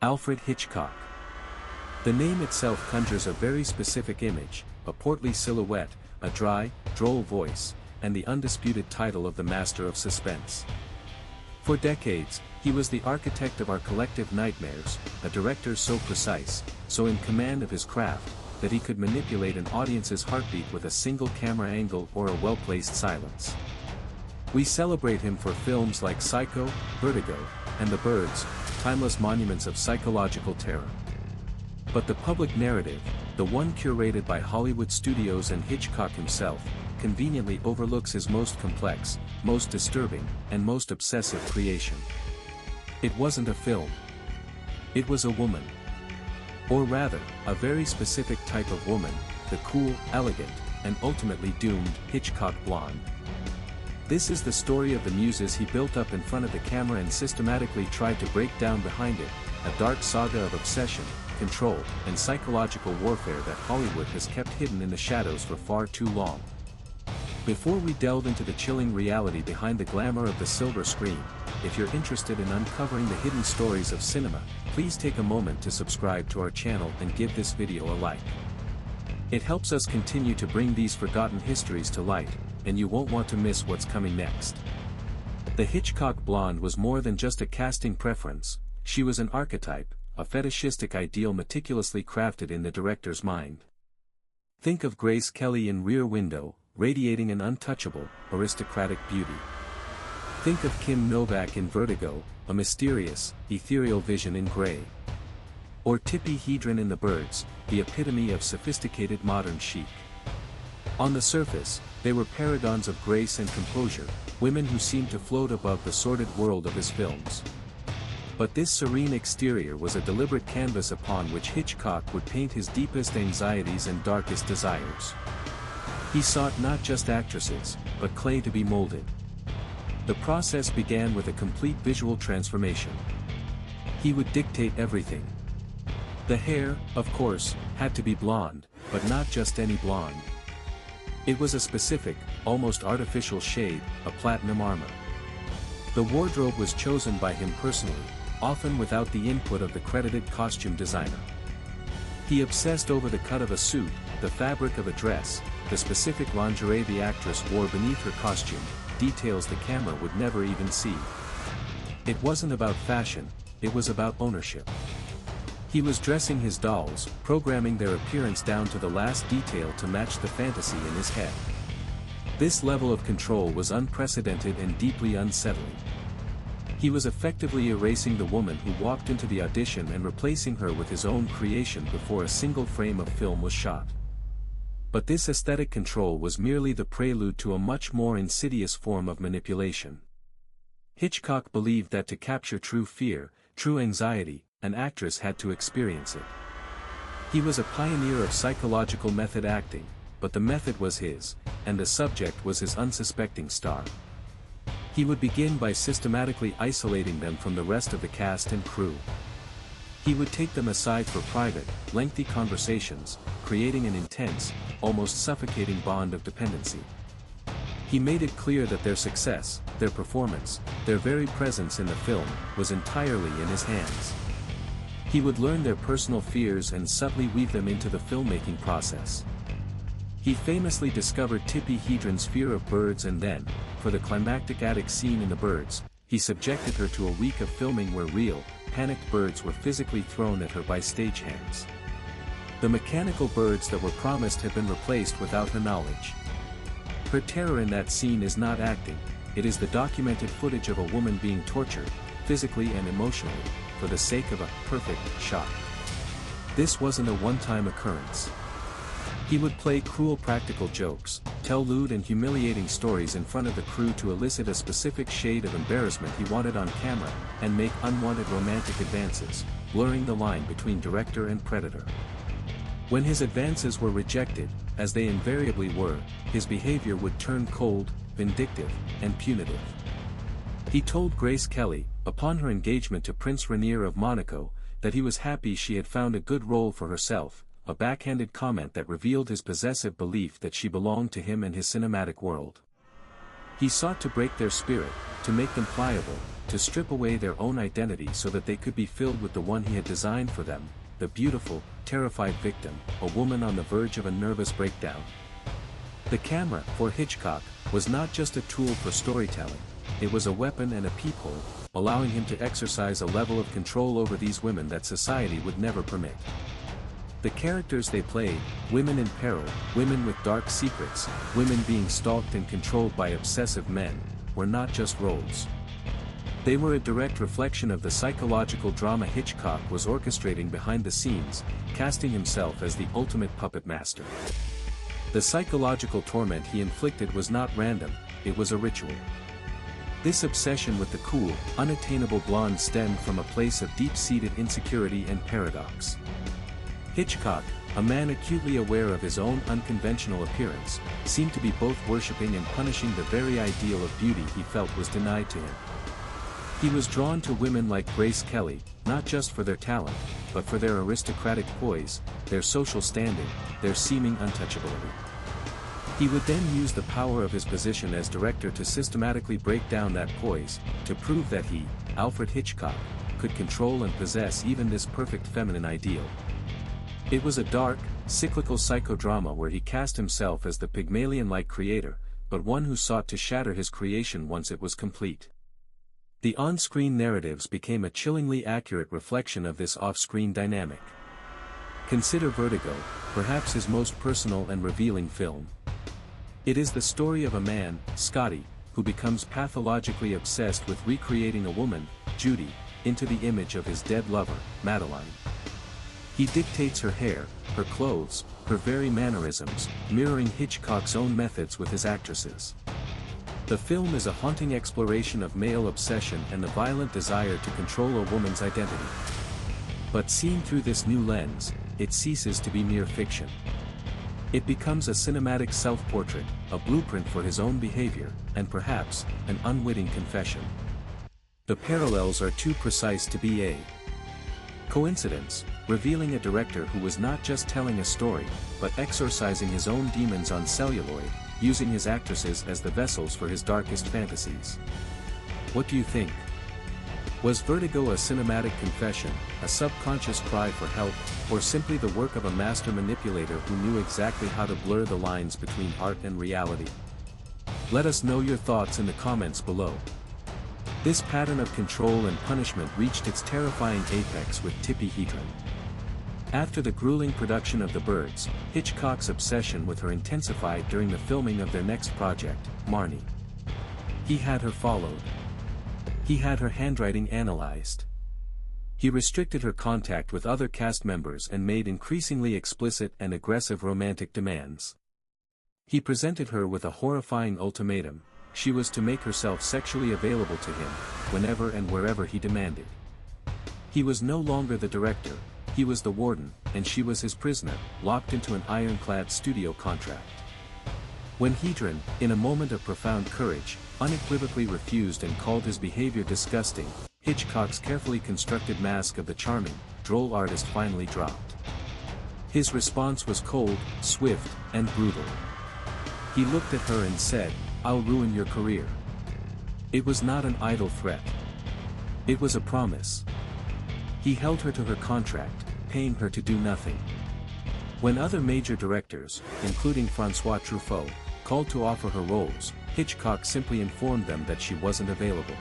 Alfred Hitchcock. The name itself conjures a very specific image, a portly silhouette, a dry, droll voice, and the undisputed title of the Master of Suspense. For decades, he was the architect of our collective nightmares, a director so precise, so in command of his craft, that he could manipulate an audience's heartbeat with a single camera angle or a well-placed silence. We celebrate him for films like Psycho, Vertigo, and The Birds, timeless monuments of psychological terror. But the public narrative, the one curated by Hollywood studios and Hitchcock himself, conveniently overlooks his most complex, most disturbing, and most obsessive creation. It wasn't a film. It was a woman. Or rather, a very specific type of woman, the cool, elegant, and ultimately doomed Hitchcock blonde. This is the story of the muses he built up in front of the camera and systematically tried to break down behind it, a dark saga of obsession, control, and psychological warfare that Hollywood has kept hidden in the shadows for far too long. Before we delve into the chilling reality behind the glamour of the silver screen, if you're interested in uncovering the hidden stories of cinema, please take a moment to subscribe to our channel and give this video a like. It helps us continue to bring these forgotten histories to light, and you won't want to miss what's coming next. The Hitchcock blonde was more than just a casting preference, she was an archetype, a fetishistic ideal meticulously crafted in the director's mind. Think of Grace Kelly in Rear Window, radiating an untouchable, aristocratic beauty. Think of Kim Novak in Vertigo, a mysterious, ethereal vision in gray. Or Tippi Hedren in The Birds, the epitome of sophisticated modern chic. On the surface, they were paragons of grace and composure, women who seemed to float above the sordid world of his films. But this serene exterior was a deliberate canvas upon which Hitchcock would paint his deepest anxieties and darkest desires. He sought not just actresses, but clay to be molded. The process began with a complete visual transformation. He would dictate everything. The hair, of course, had to be blonde, but not just any blonde. It was a specific, almost artificial shade, a platinum armor. The wardrobe was chosen by him personally, often without the input of the credited costume designer. He obsessed over the cut of a suit, the fabric of a dress, the specific lingerie the actress wore beneath her costume, details the camera would never even see. It wasn't about fashion, it was about ownership. He was dressing his dolls, programming their appearance down to the last detail to match the fantasy in his head. This level of control was unprecedented and deeply unsettling. He was effectively erasing the woman who walked into the audition and replacing her with his own creation before a single frame of film was shot. But this aesthetic control was merely the prelude to a much more insidious form of manipulation. Hitchcock believed that to capture true fear, true anxiety, an actress had to experience it. He was a pioneer of psychological method acting, but the method was his, and the subject was his unsuspecting star. He would begin by systematically isolating them from the rest of the cast and crew. He would take them aside for private, lengthy conversations, creating an intense, almost suffocating bond of dependency. He made it clear that their success, their performance, their very presence in the film, was entirely in his hands. He would learn their personal fears and subtly weave them into the filmmaking process. He famously discovered Tippi Hedren's fear of birds and then, for the climactic attic scene in The Birds, he subjected her to a week of filming where real, panicked birds were physically thrown at her by stagehands. The mechanical birds that were promised had been replaced without her knowledge. Her terror in that scene is not acting, it is the documented footage of a woman being tortured, physically and emotionally, for the sake of a perfect shot. This wasn't a one-time occurrence. He would play cruel practical jokes, tell lewd and humiliating stories in front of the crew to elicit a specific shade of embarrassment he wanted on camera, and make unwanted romantic advances, blurring the line between director and predator. When his advances were rejected, as they invariably were, his behavior would turn cold, vindictive, and punitive. He told Grace Kelly, upon her engagement to Prince Rainier of Monaco, that he was happy she had found a good role for herself, a backhanded comment that revealed his possessive belief that she belonged to him and his cinematic world. He sought to break their spirit, to make them pliable, to strip away their own identity so that they could be filled with the one he had designed for them, the beautiful, terrified victim, a woman on the verge of a nervous breakdown. The camera, for Hitchcock, was not just a tool for storytelling, it was a weapon and a peephole, allowing him to exercise a level of control over these women that society would never permit. The characters they played, women in peril, women with dark secrets, women being stalked and controlled by obsessive men, were not just roles. They were a direct reflection of the psychological drama Hitchcock was orchestrating behind the scenes, casting himself as the ultimate puppet master. The psychological torment he inflicted was not random, it was a ritual. This obsession with the cool, unattainable blonde stemmed from a place of deep-seated insecurity and paradox. Hitchcock, a man acutely aware of his own unconventional appearance, seemed to be both worshipping and punishing the very ideal of beauty he felt was denied to him. He was drawn to women like Grace Kelly, not just for their talent, but for their aristocratic poise, their social standing, their seeming untouchability. He would then use the power of his position as director to systematically break down that poise, to prove that he, Alfred Hitchcock, could control and possess even this perfect feminine ideal. It was a dark, cyclical psychodrama where he cast himself as the Pygmalion-like creator, but one who sought to shatter his creation once it was complete. The on-screen narratives became a chillingly accurate reflection of this off-screen dynamic. Consider Vertigo, perhaps his most personal and revealing film. It is the story of a man, Scotty, who becomes pathologically obsessed with recreating a woman, Judy, into the image of his dead lover, Madeline. He dictates her hair, her clothes, her very mannerisms, mirroring Hitchcock's own methods with his actresses. The film is a haunting exploration of male obsession and the violent desire to control a woman's identity. But seen through this new lens, it ceases to be mere fiction. It becomes a cinematic self-portrait, a blueprint for his own behavior, and perhaps, an unwitting confession. The parallels are too precise to be a coincidence, revealing a director who was not just telling a story, but exorcising his own demons on celluloid, using his actresses as the vessels for his darkest fantasies. What do you think? Was Vertigo a cinematic confession, a subconscious cry for help, or simply the work of a master manipulator who knew exactly how to blur the lines between art and reality? Let us know your thoughts in the comments below. This pattern of control and punishment reached its terrifying apex with Tippi Hedren. After the grueling production of The Birds, Hitchcock's obsession with her intensified during the filming of their next project, Marnie. He had her followed. He had her handwriting analyzed. He restricted her contact with other cast members and made increasingly explicit and aggressive romantic demands. He presented her with a horrifying ultimatum: she was to make herself sexually available to him, whenever and wherever he demanded. He was no longer the director, he was the warden, and she was his prisoner, locked into an ironclad studio contract. When Hedren, in a moment of profound courage, unequivocally refused and called his behavior disgusting, Hitchcock's carefully constructed mask of the charming, droll artist finally dropped. His response was cold, swift, and brutal. He looked at her and said, "I'll ruin your career." It was not an idle threat. It was a promise. He held her to her contract, paying her to do nothing. When other major directors, including François Truffaut, called to offer her roles, Hitchcock simply informed them that she wasn't available.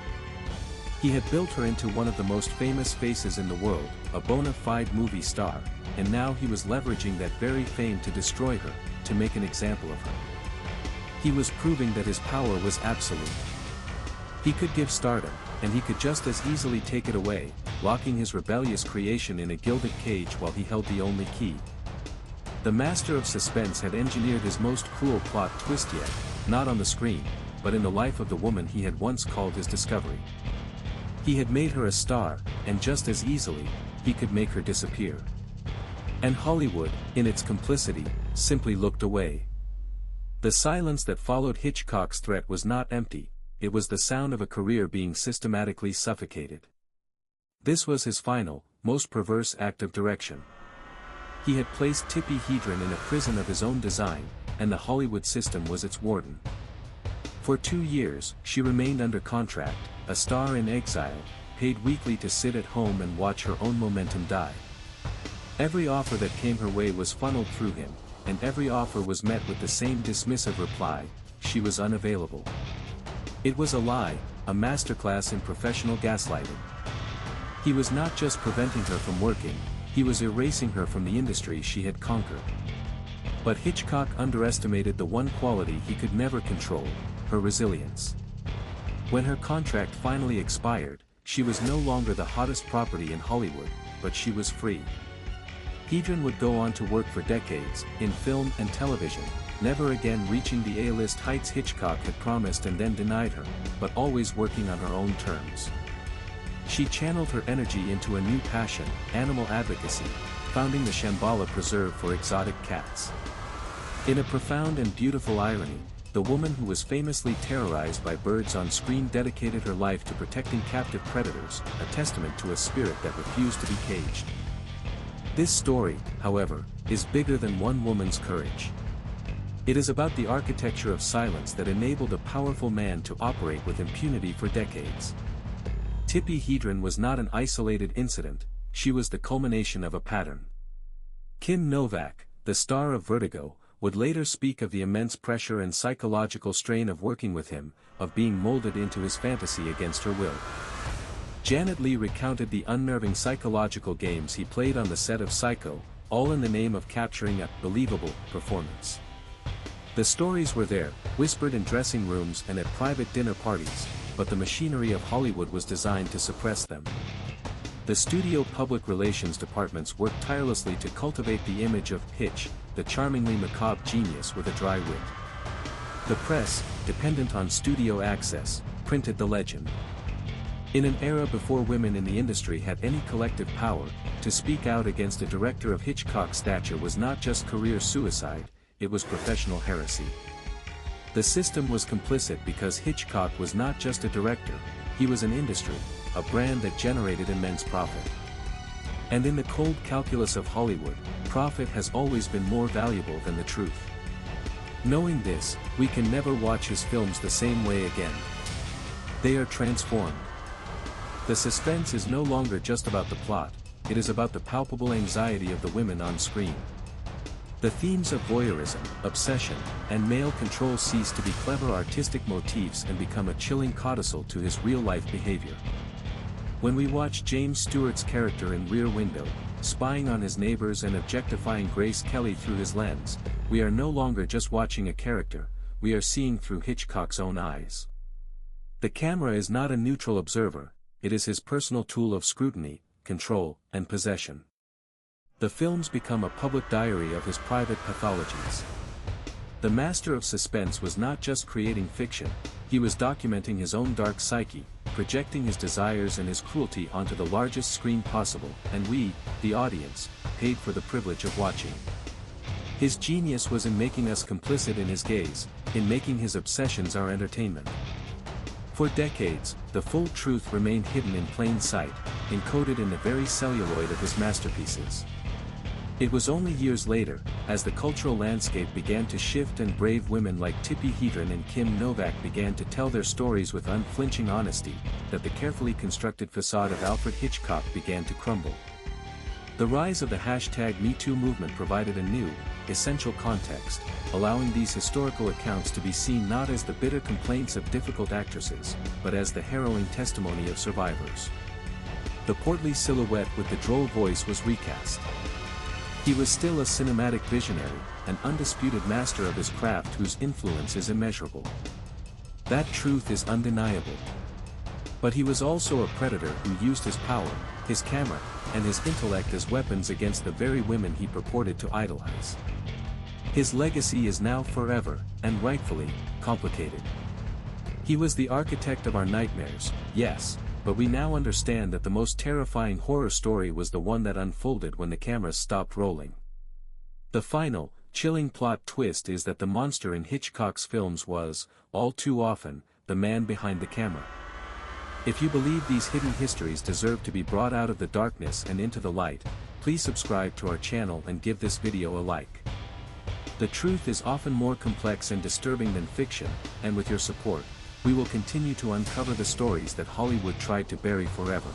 He had built her into one of the most famous faces in the world, a bona fide movie star, and now he was leveraging that very fame to destroy her, to make an example of her. He was proving that his power was absolute. He could give stardom, and he could just as easily take it away, locking his rebellious creation in a gilded cage while he held the only key. The Master of Suspense had engineered his most cruel plot twist yet, not on the screen, but in the life of the woman he had once called his discovery. He had made her a star, and just as easily, he could make her disappear. And Hollywood, in its complicity, simply looked away. The silence that followed Hitchcock's threat was not empty, it was the sound of a career being systematically suffocated. This was his final, most perverse act of direction. He had placed Tippi Hedren in a prison of his own design, and the Hollywood system was its warden. For 2 years, she remained under contract, a star in exile, paid weekly to sit at home and watch her own momentum die. Every offer that came her way was funneled through him, and every offer was met with the same dismissive reply: she was unavailable. It was a lie, a masterclass in professional gaslighting. He was not just preventing her from working, he was erasing her from the industry she had conquered. But Hitchcock underestimated the one quality he could never control: her resilience. When her contract finally expired, she was no longer the hottest property in Hollywood, but she was free. Hedren would go on to work for decades, in film and television, never again reaching the A-list heights Hitchcock had promised and then denied her, but always working on her own terms. She channeled her energy into a new passion, animal advocacy, founding the Shambhala Preserve for exotic cats. In a profound and beautiful irony, the woman who was famously terrorized by birds on screen dedicated her life to protecting captive predators, a testament to a spirit that refused to be caged. This story, however, is bigger than one woman's courage. It is about the architecture of silence that enabled a powerful man to operate with impunity for decades. Tippi Hedren was not an isolated incident, she was the culmination of a pattern. Kim Novak, the star of Vertigo, would later speak of the immense pressure and psychological strain of working with him, of being molded into his fantasy against her will. Janet Leigh recounted the unnerving psychological games he played on the set of Psycho, all in the name of capturing a believable performance. The stories were there, whispered in dressing rooms and at private dinner parties, but the machinery of Hollywood was designed to suppress them. The studio public relations departments worked tirelessly to cultivate the image of Hitch, the charmingly macabre genius with a dry wit. The press, dependent on studio access, printed the legend. In an era before women in the industry had any collective power, to speak out against a director of Hitchcock's stature was not just career suicide, it was professional heresy. The system was complicit because Hitchcock was not just a director, he was an industry, a brand that generated immense profit. And in the cold calculus of Hollywood, profit has always been more valuable than the truth. Knowing this, we can never watch his films the same way again. They are transformed. The suspense is no longer just about the plot, it is about the palpable anxiety of the women on screen. The themes of voyeurism, obsession, and male control cease to be clever artistic motifs and become a chilling codicil to his real-life behavior. When we watch James Stewart's character in Rear Window, spying on his neighbors and objectifying Grace Kelly through his lens, we are no longer just watching a character, we are seeing through Hitchcock's own eyes. The camera is not a neutral observer, it is his personal tool of scrutiny, control, and possession. The films become a public diary of his private pathologies. The Master of Suspense was not just creating fiction, he was documenting his own dark psyche, projecting his desires and his cruelty onto the largest screen possible, and we, the audience, paid for the privilege of watching. His genius was in making us complicit in his gaze, in making his obsessions our entertainment. For decades, the full truth remained hidden in plain sight, encoded in the very celluloid of his masterpieces. It was only years later, as the cultural landscape began to shift and brave women like Tippi Hedren and Kim Novak began to tell their stories with unflinching honesty, that the carefully constructed facade of Alfred Hitchcock began to crumble. The rise of the #MeToo movement provided a new, essential context, allowing these historical accounts to be seen not as the bitter complaints of difficult actresses, but as the harrowing testimony of survivors. The portly silhouette with the droll voice was recast. He was still a cinematic visionary, an undisputed master of his craft whose influence is immeasurable. That truth is undeniable. But he was also a predator who used his power, his camera, and his intellect as weapons against the very women he purported to idolize. His legacy is now forever, and rightfully, complicated. He was the architect of our nightmares, yes, but we now understand that the most terrifying horror story was the one that unfolded when the cameras stopped rolling. The final, chilling plot twist is that the monster in Hitchcock's films was, all too often, the man behind the camera. If you believe these hidden histories deserve to be brought out of the darkness and into the light, please subscribe to our channel and give this video a like. The truth is often more complex and disturbing than fiction, and with your support, we will continue to uncover the stories that Hollywood tried to bury forever.